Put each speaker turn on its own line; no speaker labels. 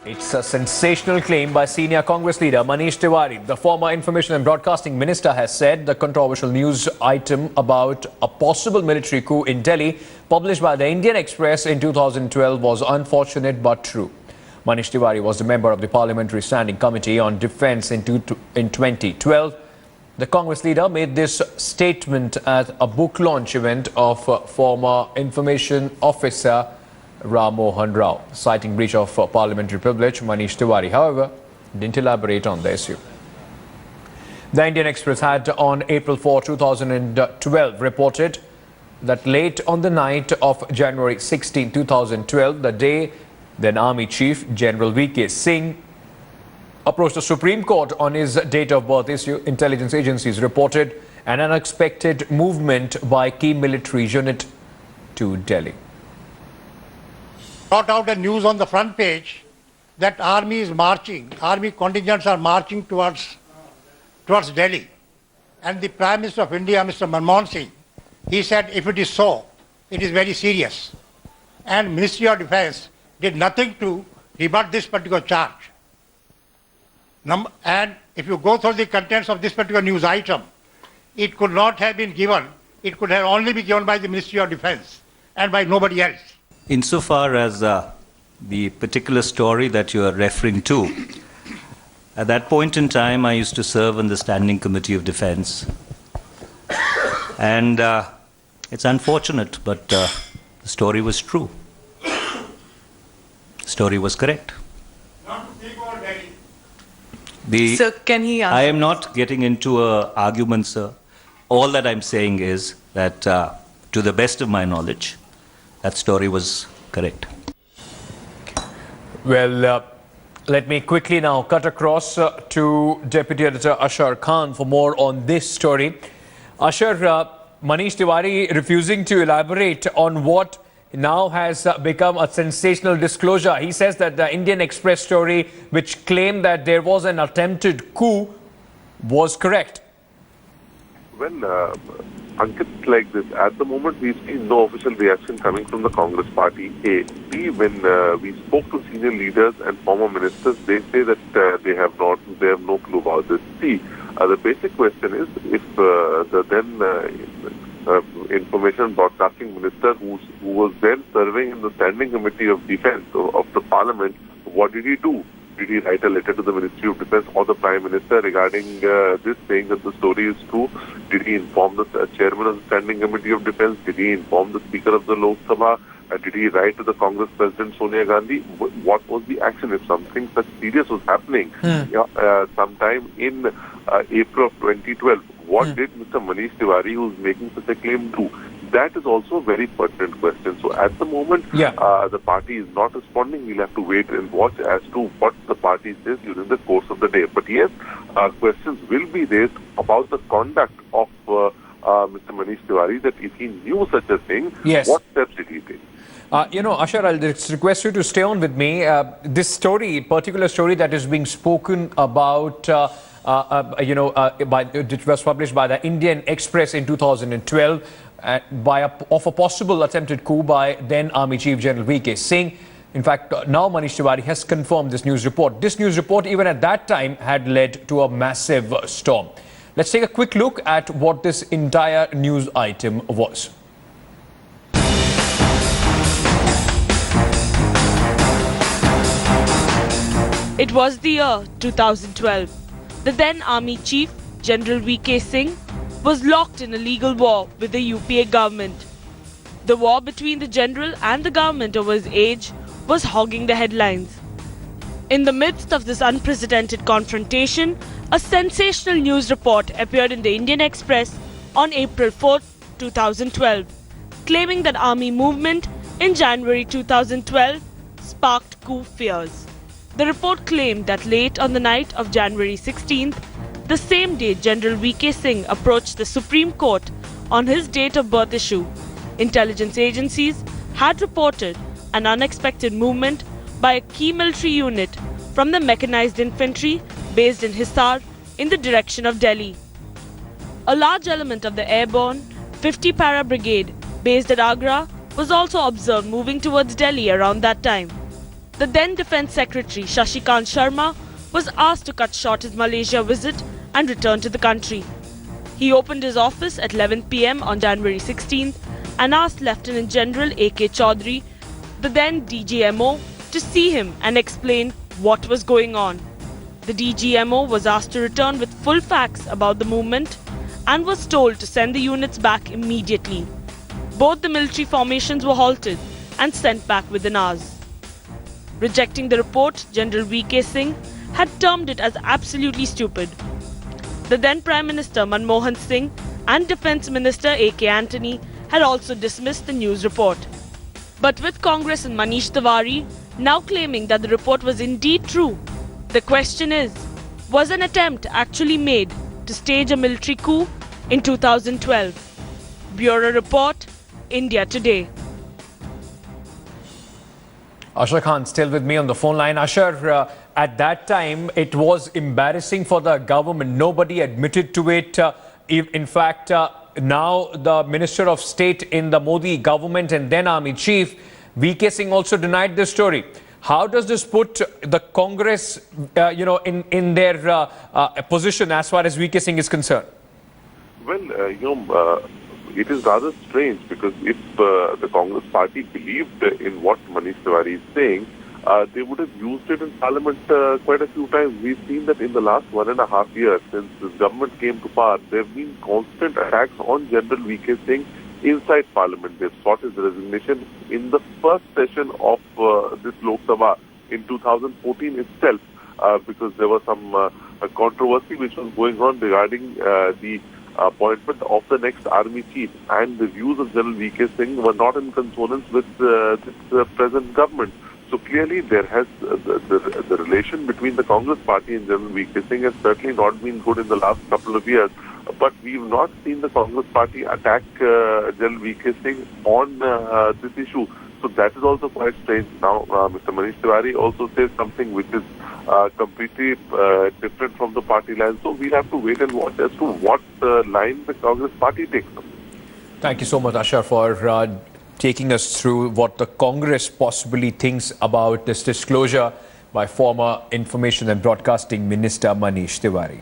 It's a sensational claim by senior Congress leader Manish Tiwari. The former Information and Broadcasting Minister has said the controversial news item about a possible military coup in Delhi, published by the Indian Express in 2012, was unfortunate but true. Manish Tiwari was a member of the Parliamentary Standing Committee on Defence in 2012. The Congress leader made this statement at a book launch event of former Information Officer Ram Mohan Rao. Citing breach of parliamentary privilege, Manish Tiwari, however, didn't elaborate on the issue. The Indian Express had on April 4, 2012 reported that late on the night of January 16, 2012, the day then Army Chief General V.K. Singh approached the Supreme Court on his date of birth issue, intelligence agencies reported an unexpected movement by key military unit to Delhi.
Brought out a news on the front page that army is marching, army contingents are marching towards Delhi. And the Prime Minister of India, Mr. Manmohan Singh, he said if it is so, it is very serious. And Ministry of Defence did nothing to rebut this particular charge. And if you go through the contents of this particular news item, it could not have been given, it could have only been given by the Ministry of Defence and by nobody else.
Insofar as the particular story that you are referring to, at that point in time I used to serve on the Standing Committee of Defence. And it's unfortunate, but the story was true. The story was correct.
Sir, can he answer?
I am not getting into an argument, sir. All that I'm saying is that to the best of my knowledge, that story was correct.
Well, let me quickly now cut across to Deputy Editor Ashar Khan for more on this story. Ashar, Manish Tiwari refusing to elaborate on what now has become a sensational disclosure. He says that the Indian Express story, which claimed that there was an attempted coup, was correct.
Well, Ankit, like this, at the moment we've seen no official reaction coming from the Congress party. A. B. When we spoke to senior leaders and former ministers, they say that they have no clue about this. C. The basic question is if the then Information and Broadcasting Minister, who was then serving in the Standing Committee of Defence of the Parliament, what did he do? Did he write a letter to the Ministry of Defence or the Prime Minister regarding this, saying that the story is true? Did he inform the Chairman of the Standing Committee of Defence? Did he inform the Speaker of the Lok Sabha? Did he write to the Congress President Sonia Gandhi? What was the action if something such serious was happening sometime in April of 2012? What did Mr. Manish Tiwari, who is making such a claim, do? That is also a very pertinent question. So at the moment, the party is not responding. We'll have to wait and watch as to what the party says during the course of the day. But yes, questions will be raised about the conduct of Mr. Manish Tiwari, that if he knew such a thing, what steps did he take?
Ashar, I'll just request you to stay on with me. This story, particular story that is being spoken about, it was published by the Indian Express in 2012 of a possible attempted coup by then Army Chief General V.K. Singh. In fact, now Manish Tiwari has confirmed this news report. This news report, even at that time, had led to a massive storm. Let's take a quick look at what this entire news item was.
It was the year 2012. The then Army Chief, General V.K. Singh, was locked in a legal war with the UPA government. The war between the general and the government over his age was hogging the headlines. In the midst of this unprecedented confrontation, a sensational news report appeared in the Indian Express on April 4, 2012, claiming that army movement in January 2012 sparked coup fears. The report claimed that late on the night of January 16th, the same day General V.K. Singh approached the Supreme Court on his date of birth issue, intelligence agencies had reported an unexpected movement by a key military unit from the mechanized infantry based in Hisar in the direction of Delhi. A large element of the airborne 50 Para Brigade based at Agra was also observed moving towards Delhi around that time. The then Defence Secretary Shashikant Sharma was asked to cut short his Malaysia visit and return to the country. He opened his office at 11 p.m. on January 16th and asked Lieutenant General A.K. Chaudhry, the then DGMO, to see him and explain what was going on. The DGMO was asked to return with full facts about the movement and was told to send the units back immediately. Both the military formations were halted and sent back within hours. Rejecting the report, General V.K. Singh had termed it as absolutely stupid. The then Prime Minister Manmohan Singh and Defence Minister A.K. Antony had also dismissed the news report. But with Congress and Manish Tiwari now claiming that the report was indeed true, the question is, was an attempt actually made to stage a military coup in 2012? Bureau Report, India Today.
Ashar Khan still with me on the phone line. Ashar, at that time, it was embarrassing for the government. Nobody admitted to it. In fact, now the Minister of State in the Modi government and then Army Chief, V.K. Singh also denied this story. How does this put the Congress, in their position as far as V.K. Singh is concerned?
Well, it is rather strange because if the Congress party believed in what Manish Tiwari is saying, they would have used it in Parliament quite a few times. We've seen that in the last 1.5 years since this government came to power, there have been constant attacks on General V.K. Singh inside Parliament. They've sought his resignation in the first session of this Lok Sabha in 2014 itself because there was some controversy which was going on regarding the appointment of the next army chief, and the views of General V.K. Singh were not in consonance with this present government. So clearly there has the relation between the Congress party and General V.K. Singh has certainly not been good in the last couple of years. But we've not seen the Congress party attack General V.K. Singh on this issue. So that is also quite strange. Now, Mr. Manish Tiwari also says something which is completely different from the party line. So we'll have to wait and watch as to what line the Congress party takes.
Thank you so much, Ashar, for taking us through what the Congress possibly thinks about this disclosure by former Information and Broadcasting Minister Manish Tiwari.